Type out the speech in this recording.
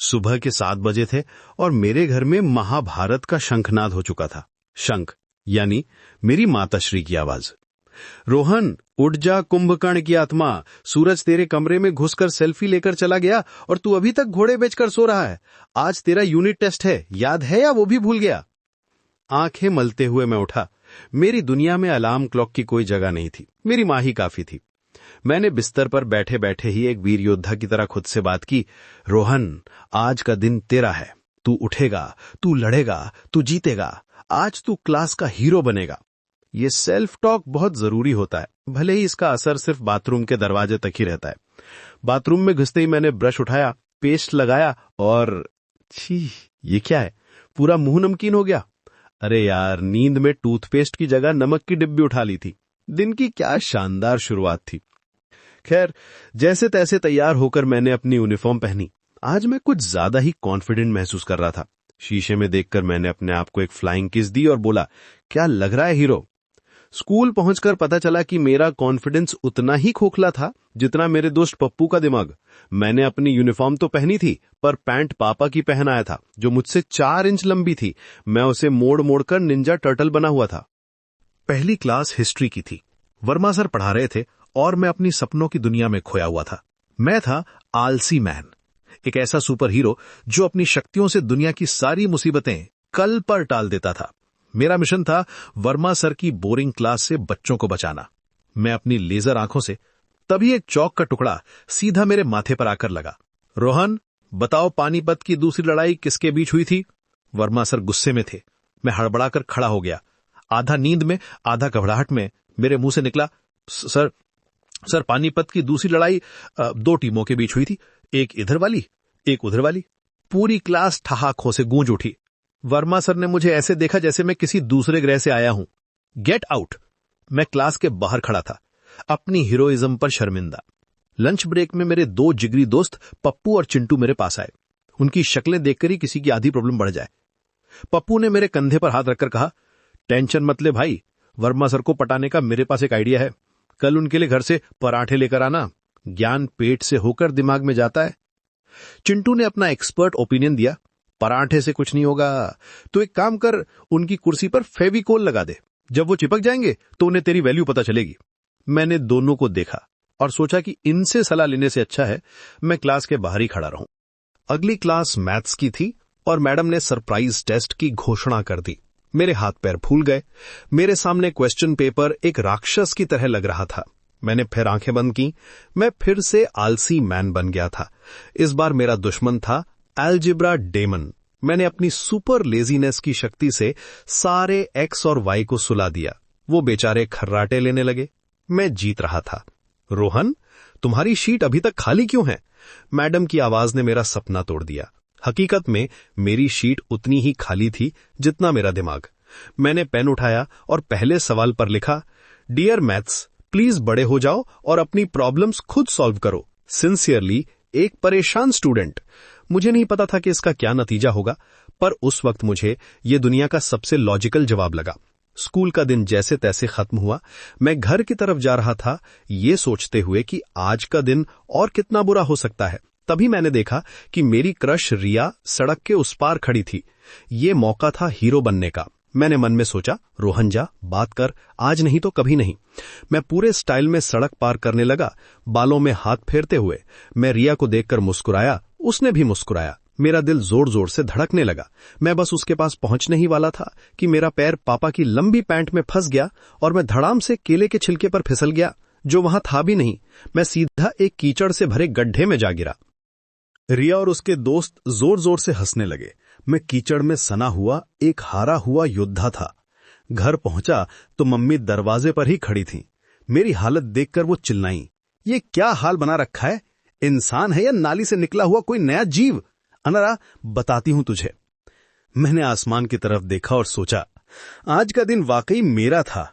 सुबह के 7 बजे थे और मेरे घर में महाभारत का शंखनाद हो चुका था। शंख यानी मेरी माताश्री की आवाज। रोहन, उठ जा कुंभकर्ण की आत्मा, सूरज तेरे कमरे में घुसकर सेल्फी लेकर चला गया और तू अभी तक घोड़े बेचकर सो रहा है। आज तेरा यूनिट टेस्ट है, याद है या वो भी भूल गया? आंखें मलते हुए मैं उठा। मेरी दुनिया में अलार्म क्लॉक की कोई जगह नहीं थी, मेरी मां ही काफी थी। मैंने बिस्तर पर बैठे बैठे ही एक वीर योद्धा की तरह खुद से बात की। रोहन, आज का दिन तेरा है, तू उठेगा, तू लड़ेगा, तू जीतेगा, आज तू क्लास का हीरो बनेगा। ये सेल्फ टॉक बहुत जरूरी होता है, भले ही इसका असर सिर्फ बाथरूम के दरवाजे तक ही रहता है। बाथरूम में घुसते ही मैंने ब्रश उठाया, पेस्ट लगाया और छी, ये क्या है? पूरा मुंह नमकीन हो गया। अरे यार, नींद में टूथपेस्ट की जगह नमक की डिब्बी उठा ली थी। दिन की क्या शानदार शुरुआत थी। खैर, जैसे तैसे तैयार होकर मैंने अपनी यूनिफॉर्म पहनी। आज मैं कुछ ज्यादा ही कॉन्फिडेंट महसूस कर रहा था। शीशे में देखकर मैंने अपने आप को एक फ्लाइंग किस दी और बोला, क्या लग रहा है हीरो? स्कूल पहुंचकर पता चला कि मेरा कॉन्फिडेंस उतना ही खोखला था जितना मेरे दोस्त पप्पू का दिमाग। मैंने अपनी यूनिफॉर्म तो पहनी थी, पर पैंट पापा की पहन आया था, जो मुझसे 4 इंच लंबी थी। मैं उसे मोड़ मोड़कर निंजा टर्टल बना हुआ था। पहली क्लास हिस्ट्री की थी। वर्मा सर पढ़ा रहे थे और मैं अपनी सपनों की दुनिया में खोया हुआ था। मैं था आलसी मैन, एक ऐसा सुपर हीरो जो अपनी शक्तियों से दुनिया की सारी मुसीबतें कल पर टाल देता था। मेरा मिशन था वर्मा सर की बोरिंग क्लास से बच्चों को बचाना। मैं अपनी लेजर आंखों से तभी एक चौक का टुकड़ा सीधा मेरे माथे पर आकर लगा। रोहन, बताओ पानीपत की दूसरी लड़ाई किसके बीच हुई थी? वर्मा सर गुस्से में थे। मैं हड़बड़ाकर खड़ा हो गया। आधा नींद में आधा घबराहट में मेरे मुंह से निकला, सर पानीपत की दूसरी लड़ाई 2 टीमों के बीच हुई थी, एक इधर वाली एक उधर वाली। पूरी क्लास ठहाकों से गूंज उठी। वर्मा सर ने मुझे ऐसे देखा जैसे मैं किसी दूसरे ग्रह से आया हूं। Get out! मैं क्लास के बाहर खड़ा था, अपनी हीरोइज्म पर शर्मिंदा। लंच ब्रेक में मेरे 2 जिगरी दोस्त पप्पू और चिंटू मेरे पास आए। उनकी शक्लें देखकर ही किसी की आधी प्रॉब्लम बढ़ जाए। पप्पू ने मेरे कंधे पर हाथ रखकर कहा, टेंशन मत ले भाई, वर्मा सर को पटाने का मेरे पास एक आइडिया है। कल उनके लिए घर से पराठे लेकर आना, ज्ञान पेट से होकर दिमाग में जाता है। चिंटू ने अपना एक्सपर्ट ओपिनियन दिया, पराठे से कुछ नहीं होगा, तो एक काम कर, उनकी कुर्सी पर फेविकोल लगा दे। जब वो चिपक जाएंगे तो उन्हें तेरी वैल्यू पता चलेगी। मैंने दोनों को देखा और सोचा कि इनसे सलाह लेने से अच्छा है मैं क्लास के बाहर ही खड़ा रहूं। अगली क्लास मैथ्स की थी और मैडम ने सरप्राइज टेस्ट की घोषणा कर दी। मेरे हाथ पैर फूल गए। मेरे सामने क्वेश्चन पेपर एक राक्षस की तरह लग रहा था। मैंने फिर आंखें बंद की। मैं फिर से आलसी मैन बन गया था। इस बार मेरा दुश्मन था अलजेब्रा डेमन। मैंने अपनी सुपर लेजीनेस की शक्ति से सारे एक्स और वाई को सुला दिया। वो बेचारे खर्राटे लेने लगे। मैं जीत रहा था। रोहन, तुम्हारी शीट अभी तक खाली क्यों है? मैडम की आवाज ने मेरा सपना तोड़ दिया। हकीकत में मेरी शीट उतनी ही खाली थी जितना मेरा दिमाग। मैंने पेन उठाया और पहले सवाल पर लिखा, डियर मैथ्स, प्लीज बड़े हो जाओ और अपनी प्रॉब्लम्स खुद सॉल्व करो। सिंसियरली, एक परेशान स्टूडेंट। मुझे नहीं पता था कि इसका क्या नतीजा होगा, पर उस वक्त मुझे ये दुनिया का सबसे लॉजिकल जवाब लगा। स्कूल का दिन जैसे तैसे खत्म हुआ। मैं घर की तरफ जा रहा था, ये सोचते हुए कि आज का दिन और कितना बुरा हो सकता है। तभी मैंने देखा कि मेरी क्रश रिया सड़क के उस पार खड़ी थी। ये मौका था हीरो बनने का। मैंने मन में सोचा, रोहन जा, बात कर, आज नहीं तो कभी नहीं। मैं पूरे स्टाइल में सड़क पार करने लगा, बालों में हाथ फेरते हुए। मैं रिया को देखकर मुस्कुराया, उसने भी मुस्कुराया। मेरा दिल जोर जोर से धड़कने लगा। मैं बस उसके पास पहुंचने ही वाला था कि मेरा पैर पापा की लंबी पैंट में फंस गया और मैं धड़ाम से केले के छिलके पर फिसल गया, जो वहां था भी नहीं। मैं सीधा एक कीचड़ से भरे गड्ढे में जा गिरा। रिया और उसके दोस्त जोर जोर से हंसने लगे। मैं कीचड़ में सना हुआ एक हारा हुआ योद्धा था। घर पहुंचा तो मम्मी दरवाजे पर ही खड़ी थी। मेरी हालत देखकर वो चिल्लाई, ये क्या हाल बना रखा है? इंसान है या नाली से निकला हुआ कोई नया जीव? अनरा, बताती हूं तुझे। मैंने आसमान की तरफ देखा और सोचा, आज का दिन वाकई मेरा था।